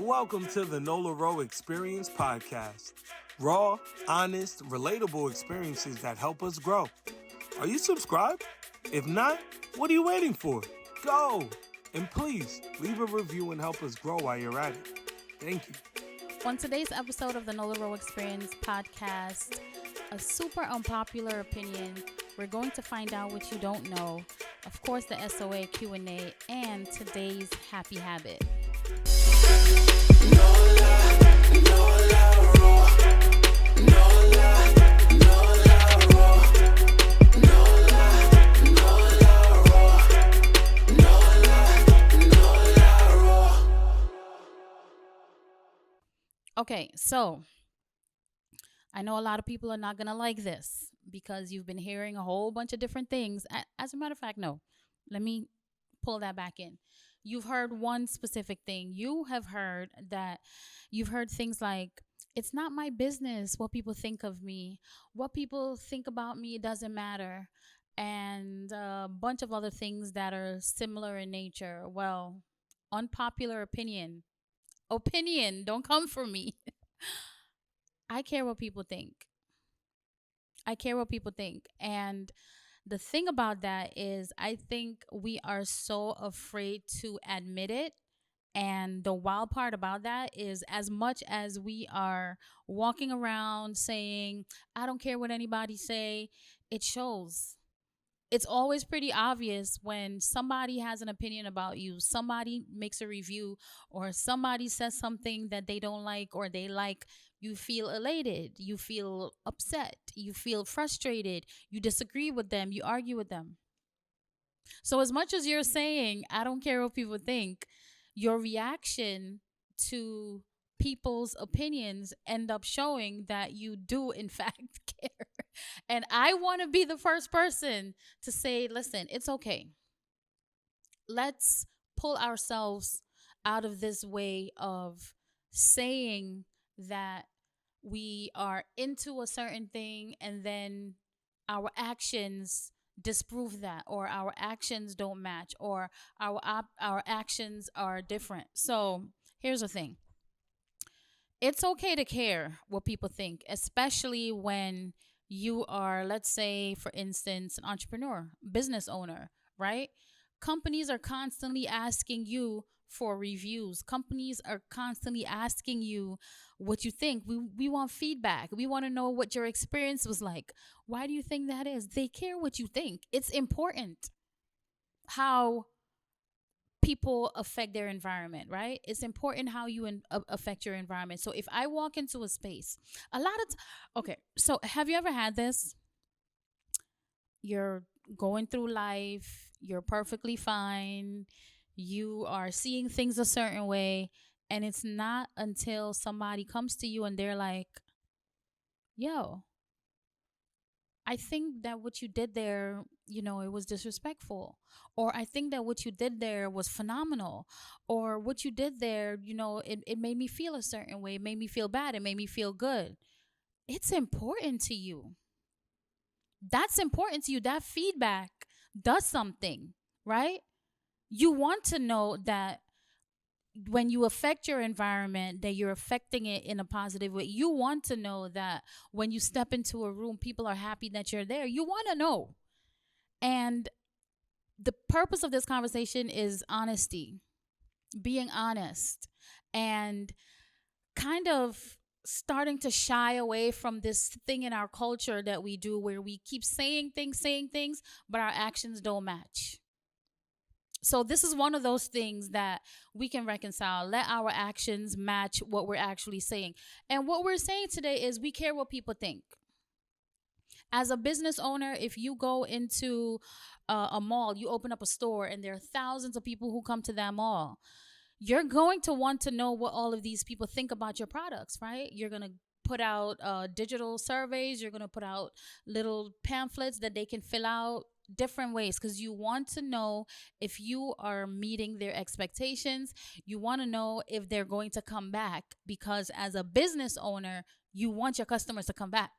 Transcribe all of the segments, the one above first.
Welcome to the Nola Experience podcast. Raw, honest, relatable experiences that help us grow. Are you subscribed? If not, what are you waiting for? Go! And please, leave a review and help us grow while you're at it. Thank you. On today's episode of the Nola Experience podcast, a super unpopular opinion, we're going to find out what you don't know, of course the SOA Q&A, and today's happy habit. Okay, so I know a lot of people are not going to like this because you've been hearing a whole bunch of different things. As a matter of fact, no, let me pull that back in. You've heard one specific thing. You've heard things like, it's not my business what people think of me. What people think about me, it doesn't matter. And a bunch of other things that are similar in nature. Well, unpopular opinion, don't come for me. I care what people think. And the thing about that is, I think we are so afraid to admit it. And the wild part about that is, as much as we are walking around saying, I don't care what anybody say, it shows. It's always pretty obvious when somebody has an opinion about you, somebody makes a review, or somebody says something that they don't like or they like. You feel elated, you feel upset, you feel frustrated, you disagree with them, you argue with them. So as much as you're saying, I don't care what people think, your reaction to people's opinions end up showing that you do in fact care. And I want to be the first person to say, listen, it's okay. Let's pull ourselves out of this way of saying that we are into a certain thing and then our actions disprove that, or our actions don't match, or our actions are different. So here's the thing. It's okay to care what people think, especially when you are, let's say, for instance, an entrepreneur, business owner, right? Companies are constantly asking you for reviews. Companies are constantly asking you what you think. We want feedback. We want to know what your experience was like. Why do you think that is? They care what you think. It's important how people affect their environment, right? It's important how you affect your environment. So if I walk into a space, okay, so have you ever had this? You're going through life, you're perfectly fine, you are seeing things a certain way, and it's not until somebody comes to you and they're like, yo, I think that what you did there, it was disrespectful. Or I think that what you did there was phenomenal. Or what you did there, it made me feel a certain way. It made me feel bad. It made me feel good. It's important to you. That's important to you. That feedback does something, right? You want to know that when you affect your environment, that you're affecting it in a positive way. You want to know that when you step into a room, people are happy that you're there. You want to know. And the purpose of this conversation is honesty, being honest, and kind of starting to shy away from this thing in our culture that we do where we keep saying things, but our actions don't match. So this is one of those things that we can reconcile. Let our actions match what we're actually saying. And what we're saying today is we care what people think. As a business owner, if you go into a mall, you open up a store, and there are thousands of people who come to that mall, you're going to want to know what all of these people think about your products, right? You're going to put out digital surveys. You're going to put out little pamphlets that they can fill out different ways, because you want to know if you are meeting their expectations. You want to know if they're going to come back, because as a business owner, you want your customers to come back.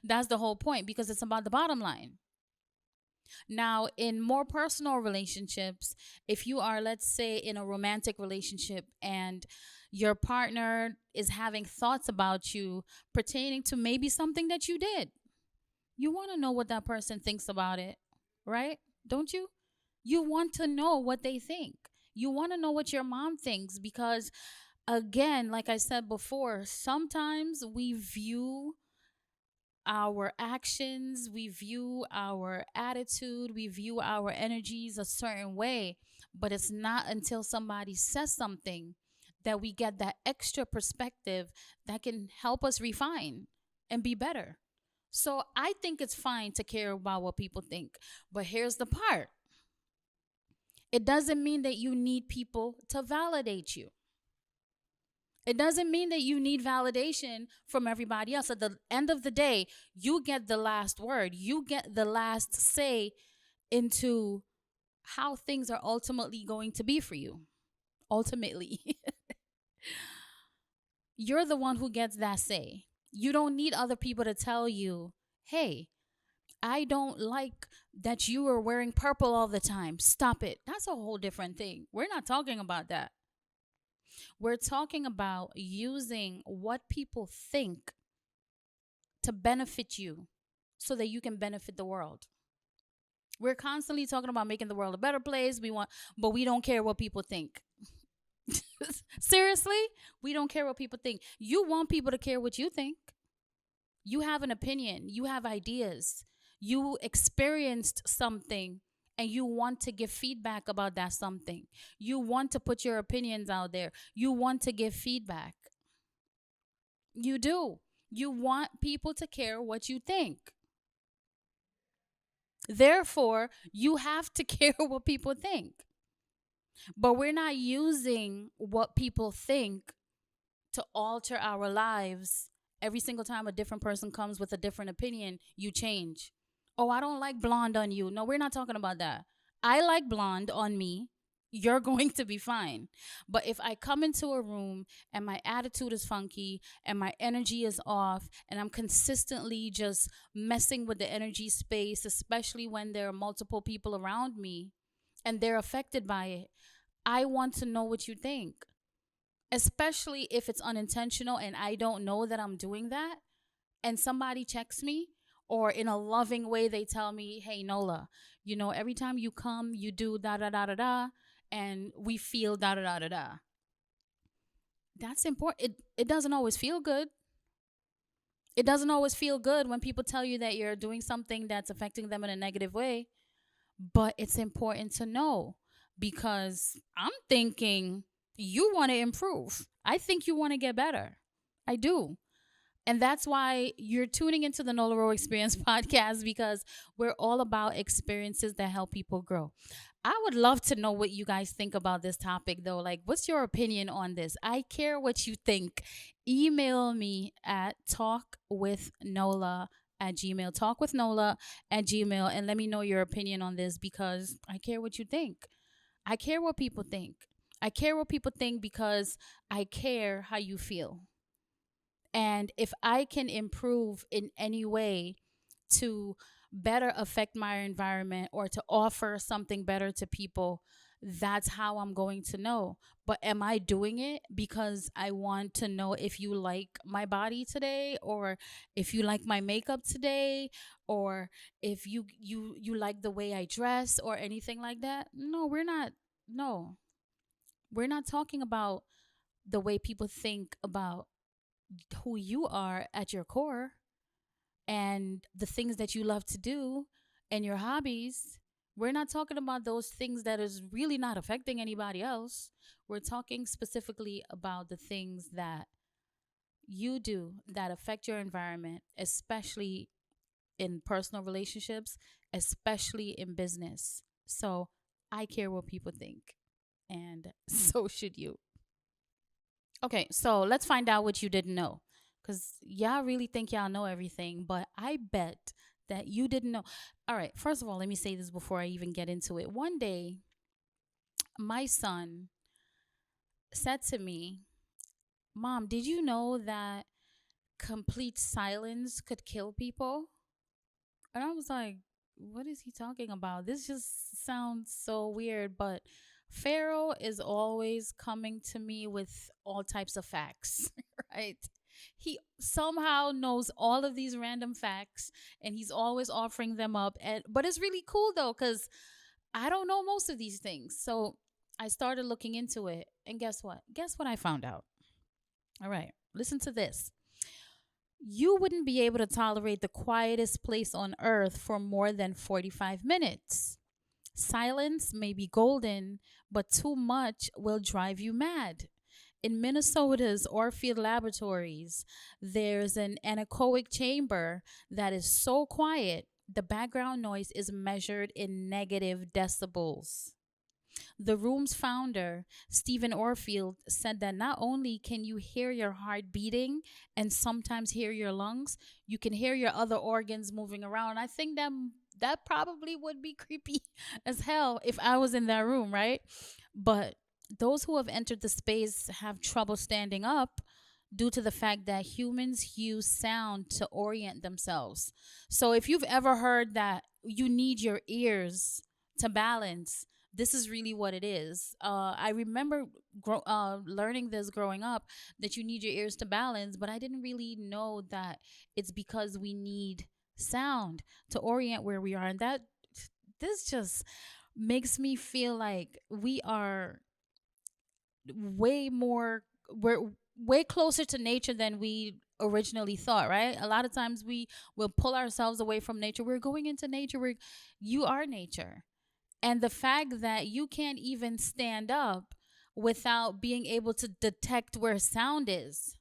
That's the whole point, because it's about the bottom line. Now, in more personal relationships, if you are, let's say, in a romantic relationship and Your partner is having thoughts about you pertaining to maybe something that you did. You want to know what that person thinks about it, right? Don't you? You want to know what they think. You want to know what your mom thinks because, again, like I said before, sometimes we view our actions, we view our attitude, we view our energies a certain way. But it's not until somebody says something that we get that extra perspective that can help us refine and be better. So I think it's fine to care about what people think. But here's the part, it doesn't mean that you need people to validate you. It doesn't mean that you need validation from everybody else. At the end of the day, you get the last word. You get the last say into how things are ultimately going to be for you. Ultimately, you're the one who gets that say. You don't need other people to tell you, hey, I don't like that you are wearing purple all the time. Stop it. That's a whole different thing. We're not talking about that. We're talking about using what people think to benefit you so that you can benefit the world. We're constantly talking about making the world a better place. But we don't care what people think. Seriously, we don't care what people think. You want people to care what you think. You have an opinion, you have ideas, you experienced something, and you want to give feedback about that something. You want to put your opinions out there. You want to give feedback. You do. You want people to care what you think. Therefore, you have to care what people think. But we're not using what people think to alter our lives. Every single time a different person comes with a different opinion, you change. Oh, I don't like blonde on you. No, we're not talking about that. I like blonde on me. You're going to be fine. But if I come into a room and my attitude is funky and my energy is off and I'm consistently just messing with the energy space, especially when there are multiple people around me and they're affected by it, I want to know what you think, especially if it's unintentional and I don't know that I'm doing that, and somebody checks me, or in a loving way they tell me, hey Nola, every time you come you do da da da da da, and we feel da da da da da. That's important. It doesn't always feel good. It doesn't always feel good when people tell you that you're doing something that's affecting them in a negative way, but it's important to know, because I'm thinking you want to improve. I think you want to get better. I do. And that's why you're tuning into the Nola Experience podcast, because we're all about experiences that help people grow. I would love to know what you guys think about this topic, though. Like, what's your opinion on this? I care what you think. Email me at talkwithnola@gmail, talkwithnola@gmail, and let me know your opinion on this, because I care what you think. I care what people think. I care what people think because I care how you feel. And if I can improve in any way to better affect my environment or to offer something better to people, that's how I'm going to know. But am I doing it because I want to know if you like my body today, or if you like my makeup today, or if you like the way I dress or anything like that? No, we're not. No. We're not talking about the way people think about who you are at your core and the things that you love to do and your hobbies. We're not talking about those things that is really not affecting anybody else. We're talking specifically about the things that you do that affect your environment, especially in personal relationships, especially in business. So I care what people think, and so should you. Okay, so let's find out what you didn't know. Because y'all really think y'all know everything, but I bet that you didn't know. All right, first of all, let me say this before I even get into it. One day, my son said to me, Mom, did you know that complete silence could kill people? And I was like, what is he talking about? This just sounds so weird, but Pharaoh is always coming to me with all types of facts, right? He somehow knows all of these random facts and he's always offering them up. And but it's really cool though, because I don't know most of these things. So I started looking into it. And guess what? Guess what I found out? All right, listen to this. You wouldn't be able to tolerate the quietest place on earth for more than 45 minutes. Silence may be golden, but too much will drive you mad. In Minnesota's Orfield Laboratories, there's an anechoic chamber that is so quiet, the background noise is measured in negative decibels. The room's founder, Stephen Orfield, said that not only can you hear your heart beating and sometimes hear your lungs, you can hear your other organs moving around. I think that probably would be creepy as hell if I was in that room, right? But those who have entered the space have trouble standing up due to the fact that humans use sound to orient themselves. So if you've ever heard that you need your ears to balance, this is really what it is. I remember learning this growing up, that you need your ears to balance, but I didn't really know that it's because we need sound to orient where we are. And that this just makes me feel like we're way closer to nature than we originally thought, right? A lot of times we will pull ourselves away from nature. We're going into nature. You are nature. And the fact that you can't even stand up without being able to detect where sound is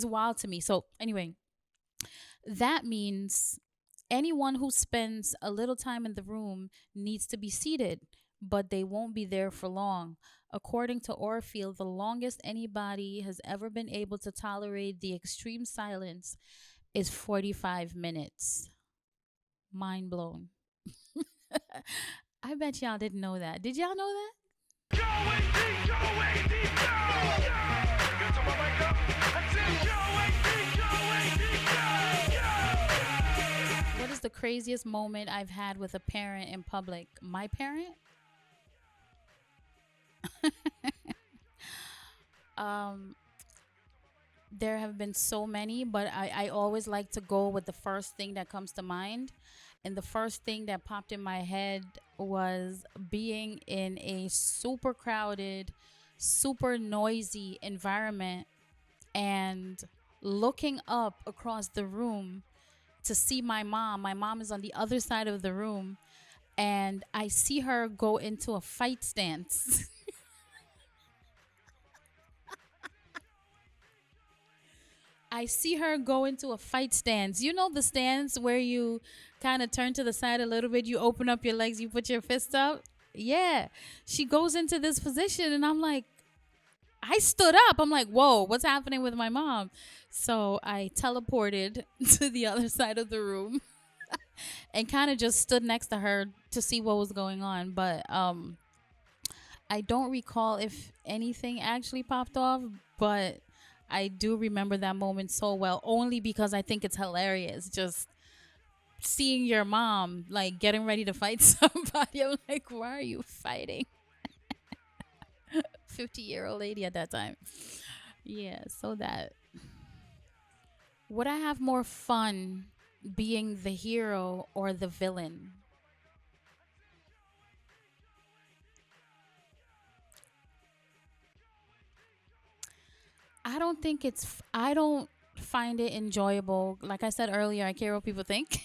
wild to me. So, anyway, that means anyone who spends a little time in the room needs to be seated, but they won't be there for long. According to Orfield, the longest anybody has ever been able to tolerate the extreme silence is 45 minutes. Mind blown. I bet y'all didn't know that. Did y'all know that? What is the craziest moment I've had with a parent in public? My parent? um, there have been so many, but I always like to go with the first thing that comes to mind. And the first thing that popped in my head was being in a super crowded, super noisy environment and looking up across the room to see my mom. My mom is on the other side of the room, and I see her go into a fight stance. I see her go into a fight stance. You know the stance where you kind of turn to the side a little bit, you open up your legs, you put your fist up? Yeah. She goes into this position, and I'm like, I stood up. I'm like, whoa, what's happening with my mom? So I teleported to the other side of the room and kind of just stood next to her to see what was going on. But I don't recall if anything actually popped off, but I do remember that moment so well, only because I think it's hilarious. Just seeing your mom like getting ready to fight somebody. I'm like, why are you fighting? 50-year-old lady at that time. Yeah, so that. Would I have more fun being the hero or the villain? I don't find it enjoyable. Like I said earlier, I care what people think.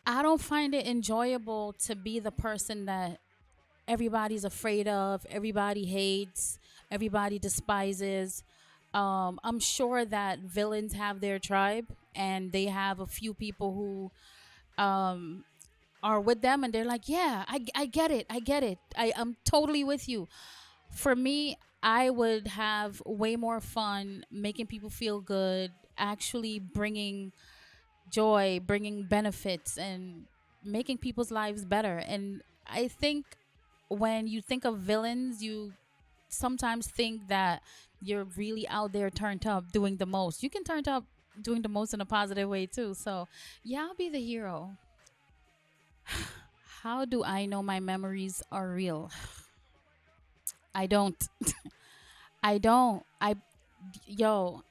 I don't find it enjoyable to be the person that everybody's afraid of, everybody hates, everybody despises. I'm sure that villains have their tribe and they have a few people who are with them, and they're like, yeah, I get it. I get it. I'm totally with you. For me, I would have way more fun making people feel good, actually bringing joy, bringing benefits, and making people's lives better. And I think when you think of villains, you sometimes think that you're really out there turned up doing the most. You can turn up doing the most in a positive way too. So, yeah, I'll be the hero. How do I know my memories are real? I don't. I don't. Yo,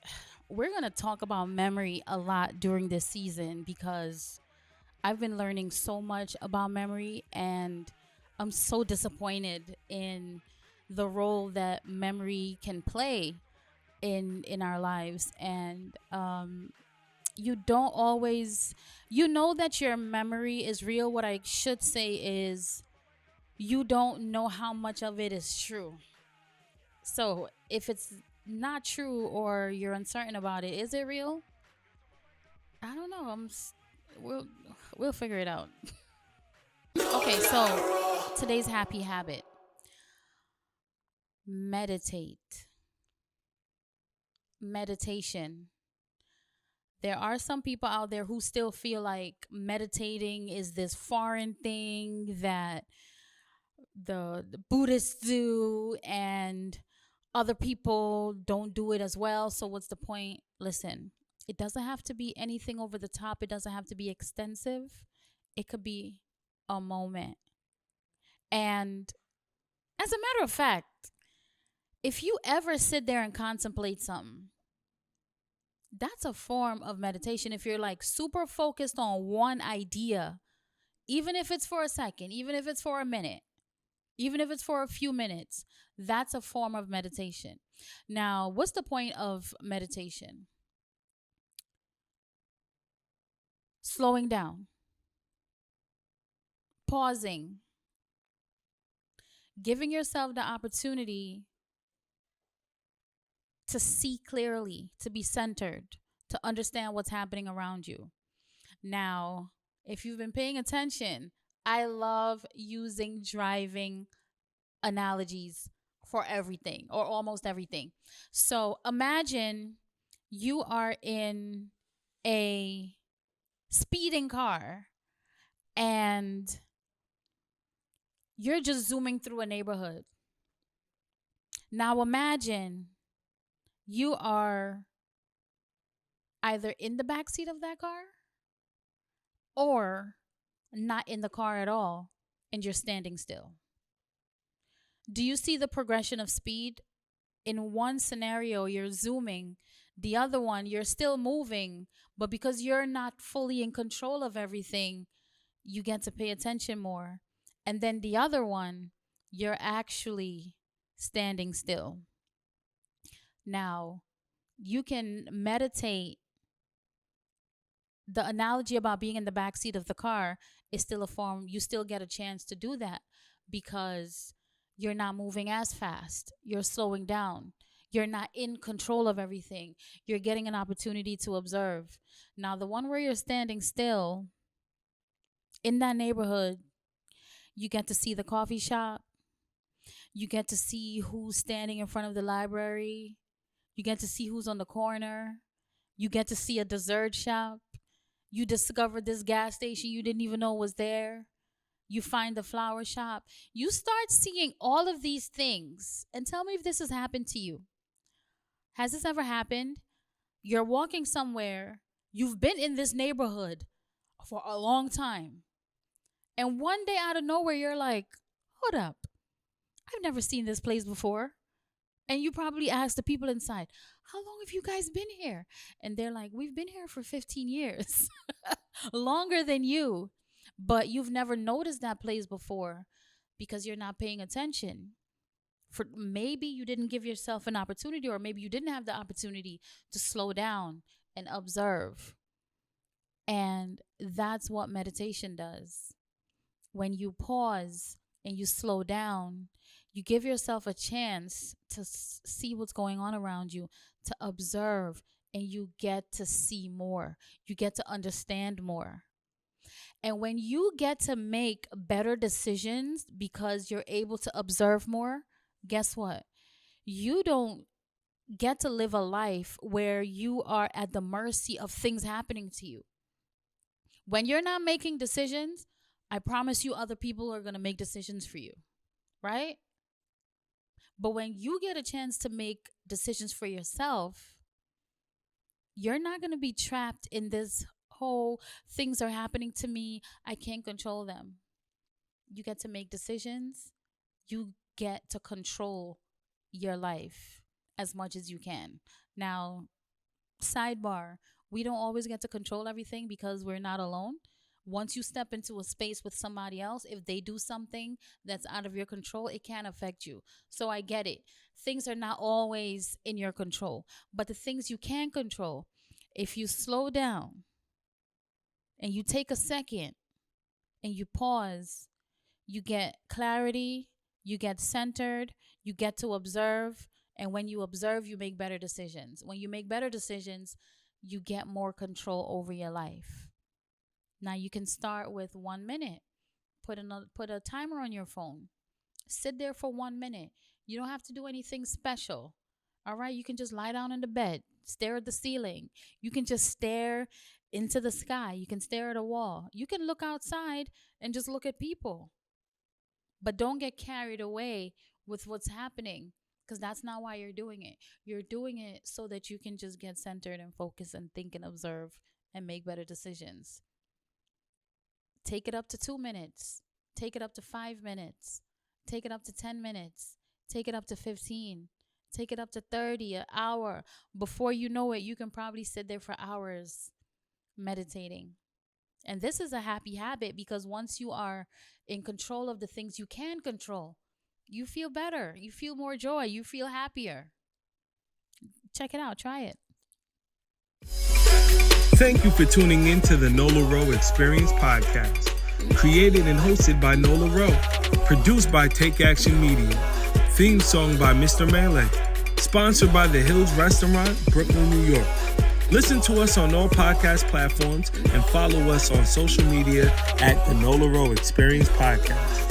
we're going to talk about memory a lot during this season because I've been learning so much about memory, and I'm so disappointed in the role that memory can play in our lives. And you don't always, you know that your memory is real. What I should say is you don't know how much of it is true. So if it's not true or you're uncertain about it, is it real? I don't know. We'll figure it out. Okay, so today's happy habit: meditate. Meditation. There are some people out there who still feel like meditating is this foreign thing that the Buddhists do, and other people don't do it as well. So what's the point? Listen, it doesn't have to be anything over the top. It doesn't have to be extensive. It could be a moment. And as a matter of fact, if you ever sit there and contemplate something, that's a form of meditation. If you're like super focused on one idea, even if it's for a second, even if it's for a minute, even if it's for a few minutes, that's a form of meditation. Now, what's the point of meditation? Slowing down, pausing, giving yourself the opportunity to see clearly, to be centered, to understand what's happening around you. Now, if you've been paying attention, I love using driving analogies for everything or almost everything. So imagine you are in a speeding car and you're just zooming through a neighborhood. Now imagine you are either in the back seat of that car or not in the car at all and you're standing still. Do you see the progression of speed? In one scenario, you're zooming, the other one, you're still moving, but because you're not fully in control of everything, you get to pay attention more. And then the other one, you're actually standing still. Now, you can meditate. The analogy about being in the back seat of the car is still a form, you still get a chance to do that because you're not moving as fast. You're slowing down. You're not in control of everything. You're getting an opportunity to observe. Now, the one where you're standing still in that neighborhood, you get to see the coffee shop. You get to see who's standing in front of the library. You get to see who's on the corner. You get to see a dessert shop. You discover this gas station you didn't even know was there. You find the flower shop. You start seeing all of these things. And tell me if this has happened to you. Has this ever happened? You're walking somewhere. You've been in this neighborhood for a long time. And one day out of nowhere, you're like, hold up. I've never seen this place before. And you probably ask the people inside, how long have you guys been here? And they're like, we've been here for 15 years. Longer than you. But you've never noticed that place before because you're not paying attention. For maybe you didn't give yourself an opportunity, or maybe you didn't have the opportunity to slow down and observe. And that's what meditation does. When you pause and you slow down, you give yourself a chance to see what's going on around you, to observe, and you get to see more. You get to understand more. And when you get to make better decisions because you're able to observe more, guess what? You don't get to live a life where you are at the mercy of things happening to you. When you're not making decisions, I promise you other people are going to make decisions for you, right? But when you get a chance to make decisions for yourself, you're not going to be trapped in this whole things are happening to me, I can't control them. you get to make decisions. You get to control your life as much as you can. Now, sidebar, we don't always get to control everything because we're not alone. Once you step into a space with somebody else, if they do something that's out of your control, it can affect you. So I get it. Things are not always in your control, but the things you can control, if you slow down and you take a second and you pause, you get clarity, you get centered, you get to observe. And when you observe, you make better decisions. When you make better decisions, you get more control over your life. Now you can start with 1 minute. Put a timer on your phone. Sit there for 1 minute. You don't have to do anything special. All right? You can just lie down in the bed, stare at the ceiling. You can just stare into the sky. You can stare at a wall. You can look outside and just look at people. But don't get carried away with what's happening, because that's not why you're doing it. You're doing it so that you can just get centered and focus and think and observe and make better decisions. Take it up to 2 minutes. Take it up to 5 minutes. Take it up to 10 minutes. Take it up to 15. Take it up to 30, an hour. Before you know it, you can probably sit there for hours meditating. And this is a happy habit, because once you are in control of the things you can control, you feel better. You feel more joy. You feel happier. Check it out. Try it. Thank you for tuning in to the Thenolaroexperien podcast. Created and hosted by Nola Rowe. Produced by Take Action Media. Theme song by Mr. Melee. Sponsored by The Hills Restaurant, Brooklyn, New York. Listen to us on all podcast platforms and follow us on social media at the Thenolaroexperien podcast.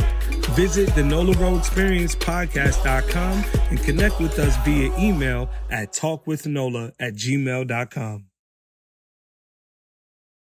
Visit thenolaroexperienspodcast.com and connect with us via email at talkwithnola@gmail.com.